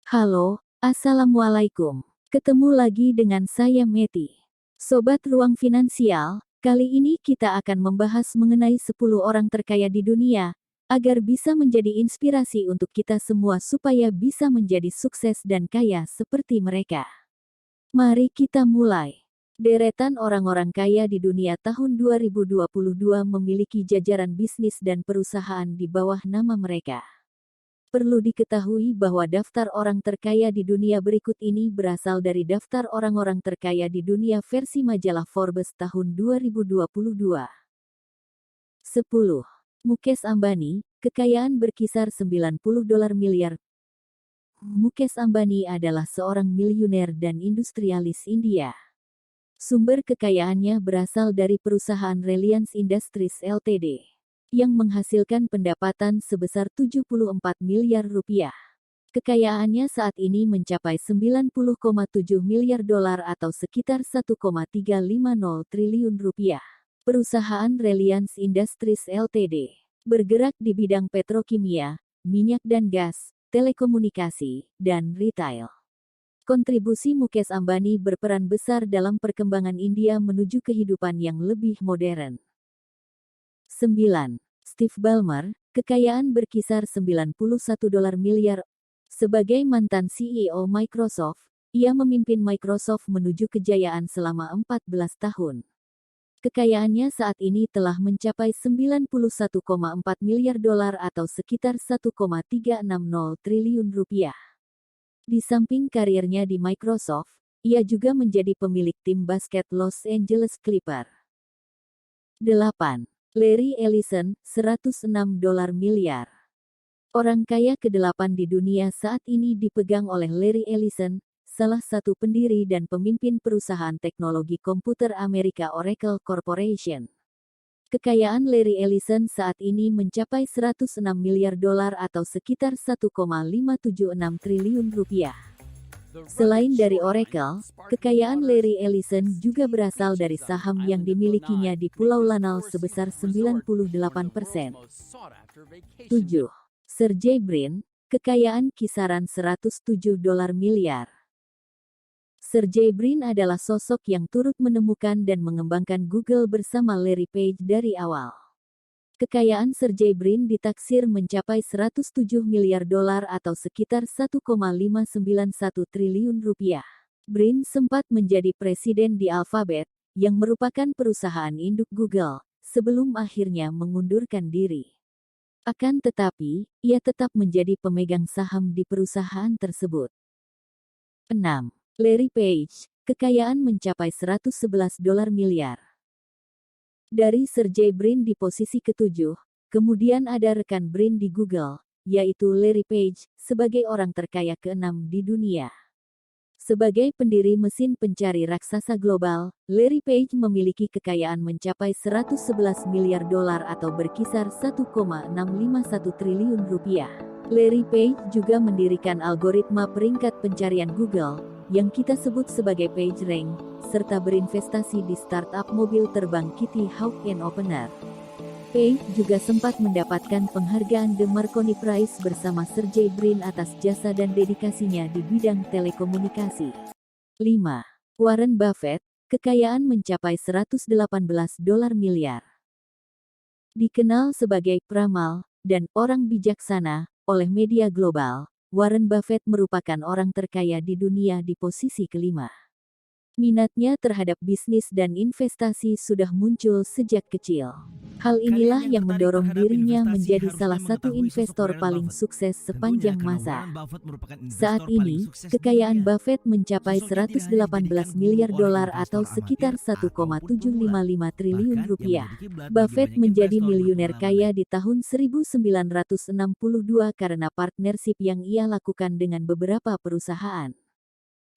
Halo, Assalamualaikum. Ketemu lagi dengan saya Meti. Sobat Ruang Finansial, kali ini kita akan membahas mengenai 10 orang terkaya di dunia, agar bisa menjadi inspirasi untuk kita semua supaya bisa menjadi sukses dan kaya seperti mereka. Mari kita mulai. Deretan orang-orang kaya di dunia tahun 2022 memiliki jajaran bisnis dan perusahaan di bawah nama mereka. Perlu diketahui bahwa daftar orang terkaya di dunia berikut ini berasal dari daftar orang-orang terkaya di dunia versi majalah Forbes tahun 2022. 10. Mukesh Ambani, kekayaan berkisar 90 dolar miliar. Mukesh Ambani adalah seorang miliuner dan industrialis India. Sumber kekayaannya berasal dari perusahaan Reliance Industries Ltd. yang menghasilkan pendapatan sebesar 74 miliar rupiah. Kekayaannya saat ini mencapai 90,7 miliar dolar atau sekitar 1,350 triliun rupiah. Perusahaan Reliance Industries Ltd. bergerak di bidang petrokimia, minyak dan gas, telekomunikasi, dan retail. Kontribusi Mukesh Ambani berperan besar dalam perkembangan India menuju kehidupan yang lebih modern. 9. Steve Ballmer, kekayaan berkisar 91 dolar miliar. Sebagai mantan CEO Microsoft, ia memimpin Microsoft menuju kejayaan selama 14 tahun. Kekayaannya saat ini telah mencapai 91,4 miliar dolar atau sekitar 1,360 triliun rupiah. Di samping karirnya di Microsoft, ia juga menjadi pemilik tim basket Los Angeles Clippers. 8. Larry Ellison, 106 dolar miliar. Orang kaya ke-8 di dunia saat ini dipegang oleh Larry Ellison, salah satu pendiri dan pemimpin perusahaan teknologi komputer Amerika Oracle Corporation. Kekayaan Larry Ellison saat ini mencapai 106 miliar dolar atau sekitar 1,576 triliun rupiah. Selain dari Oracle, kekayaan Larry Ellison juga berasal dari saham yang dimilikinya di Pulau Lanao sebesar 98%. 7. Sergey Brin, kekayaan kisaran 107 dolar miliar. Sergey Brin adalah sosok yang turut menemukan dan mengembangkan Google bersama Larry Page dari awal. Kekayaan Sergey Brin ditaksir mencapai 107 miliar dolar atau sekitar 1,591 triliun rupiah. Brin sempat menjadi presiden di Alphabet, yang merupakan perusahaan induk Google, sebelum akhirnya mengundurkan diri. Akan tetapi, ia tetap menjadi pemegang saham di perusahaan tersebut. 6. Larry Page, kekayaan mencapai 111 dolar miliar. Dari Sergey Brin di posisi ke-7, kemudian ada rekan Brin di Google, yaitu Larry Page, sebagai orang terkaya ke-6 di dunia. Sebagai pendiri mesin pencari raksasa global, Larry Page memiliki kekayaan mencapai 111 miliar dolar atau berkisar 1,651 triliun rupiah. Larry Page juga mendirikan algoritma peringkat pencarian Google, yang kita sebut sebagai PageRank, serta berinvestasi di startup mobil terbang Kitty Hawk and Opener. Page juga sempat mendapatkan penghargaan The Marconi Prize bersama Sergey Brin atas jasa dan dedikasinya di bidang telekomunikasi. 5. Warren Buffett, kekayaan mencapai 118 dolar miliar. Dikenal sebagai peramal dan orang bijaksana oleh media global, Warren Buffett merupakan orang terkaya di dunia di posisi kelima. Minatnya terhadap bisnis dan investasi sudah muncul sejak kecil. Hal inilah yang mendorong dirinya menjadi salah satu investor paling sukses sepanjang masa. Saat ini, kekayaan Buffett mencapai 118 miliar dolar atau sekitar 1,755 triliun rupiah. Buffett menjadi miliuner kaya di tahun 1962 karena partnership yang ia lakukan dengan beberapa perusahaan.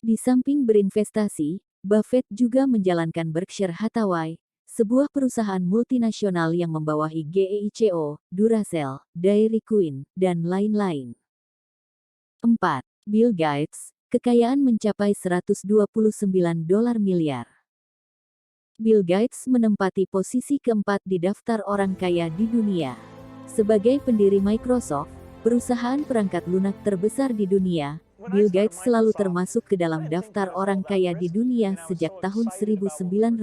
Di samping berinvestasi, Buffett juga menjalankan Berkshire Hathaway, sebuah perusahaan multinasional yang membawahi GEICO, Duracell, Dairy Queen, dan lain-lain. 4. Bill Gates, kekayaan mencapai 129 dolar miliar. Bill Gates menempati posisi keempat di daftar orang kaya di dunia. Sebagai pendiri Microsoft, perusahaan perangkat lunak terbesar di dunia, Bill Gates selalu termasuk ke dalam daftar orang kaya di dunia sejak tahun 1987.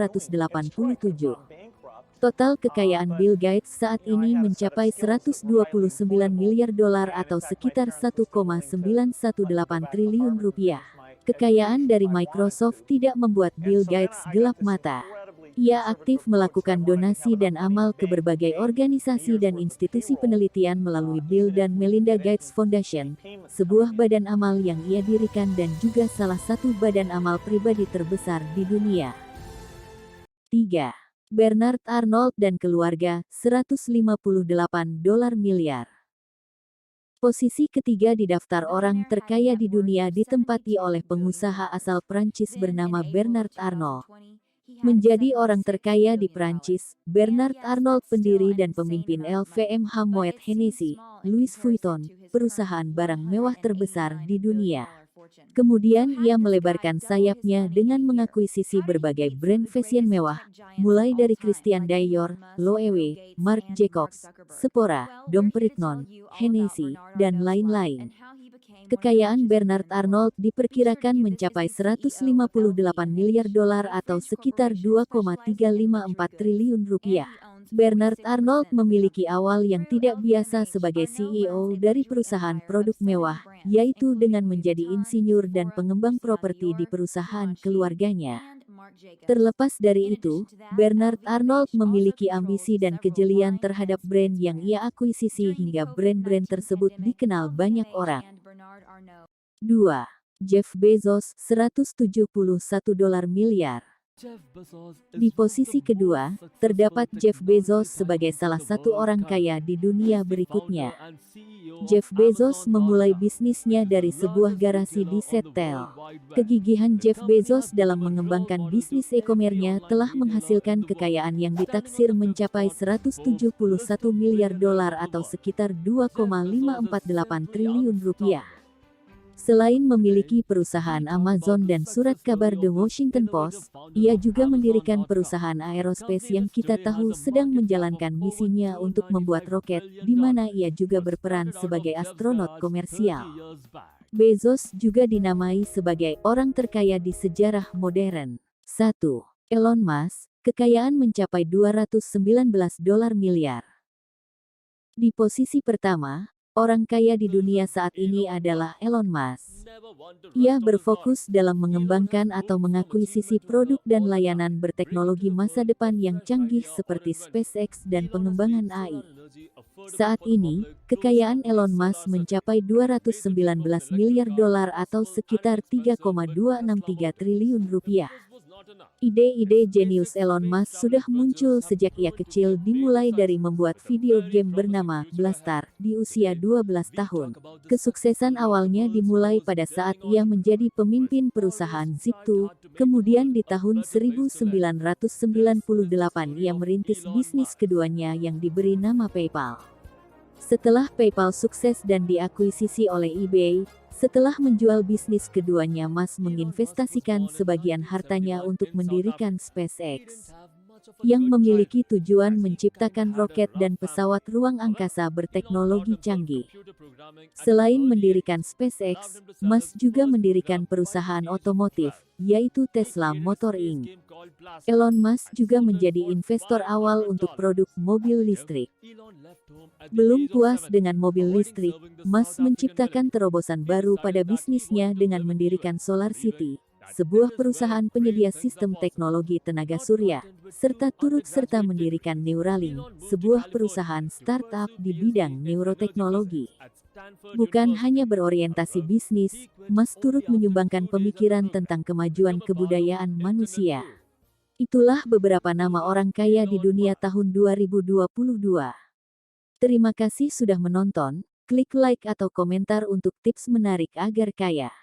Total kekayaan Bill Gates saat ini mencapai 129 miliar dolar atau sekitar 1,918 triliun rupiah. Kekayaan dari Microsoft tidak membuat Bill Gates gelap mata. Ia aktif melakukan donasi dan amal ke berbagai organisasi dan institusi penelitian melalui Bill dan Melinda Gates Foundation, sebuah badan amal yang ia dirikan dan juga salah satu badan amal pribadi terbesar di dunia. 3. Bernard Arnault dan keluarga, 158 dolar miliar. Posisi ketiga di daftar orang terkaya di dunia ditempati oleh pengusaha asal Prancis bernama Bernard Arnault. Menjadi orang terkaya di Prancis, Bernard Arnault pendiri dan pemimpin LVMH Moet Hennessy, Louis Vuitton, perusahaan barang mewah terbesar di dunia. Kemudian ia melebarkan sayapnya dengan mengakuisisi berbagai brand fashion mewah, mulai dari Christian Dior, Loewe, Marc Jacobs, Sephora, Dom Perignon, Hennessy, dan lain-lain. Kekayaan Bernard Arnault diperkirakan mencapai 158 miliar dolar atau sekitar 2,354 triliun rupiah. Bernard Arnault memiliki awal yang tidak biasa sebagai CEO dari perusahaan produk mewah, yaitu dengan menjadi insinyur dan pengembang properti di perusahaan keluarganya. Terlepas dari itu, Bernard Arnault memiliki ambisi dan kejelian terhadap brand yang ia akuisisi hingga brand-brand tersebut dikenal banyak orang. 2. Jeff Bezos, 171 dolar miliar. Di posisi kedua, terdapat Jeff Bezos sebagai salah satu orang kaya di dunia berikutnya. Jeff Bezos memulai bisnisnya dari sebuah garasi di Seattle. Kegigihan Jeff Bezos dalam mengembangkan bisnis e-commerce-nya telah menghasilkan kekayaan yang ditaksir mencapai 171 miliar dolar atau sekitar 2,548 triliun rupiah. Selain memiliki perusahaan Amazon dan surat kabar The Washington Post, ia juga mendirikan perusahaan aerospace yang kita tahu sedang menjalankan misinya untuk membuat roket, di mana ia juga berperan sebagai astronot komersial. Bezos juga dinamai sebagai orang terkaya di sejarah modern. 1. Elon Musk, kekayaan mencapai 219 dolar miliar. Di posisi pertama, orang kaya di dunia saat ini adalah Elon Musk. Ia berfokus dalam mengembangkan atau mengakuisisi produk dan layanan berteknologi masa depan yang canggih seperti SpaceX dan pengembangan AI. Saat ini, kekayaan Elon Musk mencapai 219 miliar dolar atau sekitar 3,263 triliun rupiah. Ide-ide jenius Elon Musk sudah muncul sejak ia kecil, dimulai dari membuat video game bernama Blastar di usia 12 tahun. Kesuksesan awalnya dimulai pada saat ia menjadi pemimpin perusahaan Zip2, kemudian di tahun 1998 ia merintis bisnis keduanya yang diberi nama PayPal. Setelah PayPal sukses dan diakuisisi oleh eBay, setelah menjual bisnis keduanya, Musk menginvestasikan sebagian hartanya untuk mendirikan SpaceX, yang memiliki tujuan menciptakan roket dan pesawat ruang angkasa berteknologi canggih. Selain mendirikan SpaceX, Musk juga mendirikan perusahaan otomotif, yaitu Tesla Motor Inc. Elon Musk juga menjadi investor awal untuk produk mobil listrik. Belum puas dengan mobil listrik, Musk menciptakan terobosan baru pada bisnisnya dengan mendirikan Solar City, sebuah perusahaan penyedia sistem teknologi tenaga surya, serta turut serta mendirikan Neuralink, sebuah perusahaan startup di bidang neuroteknologi. Bukan hanya berorientasi bisnis, Musk turut menyumbangkan pemikiran tentang kemajuan kebudayaan manusia. Itulah beberapa nama orang kaya di dunia tahun 2022. Terima kasih sudah menonton, klik like atau komentar untuk tips menarik agar kaya.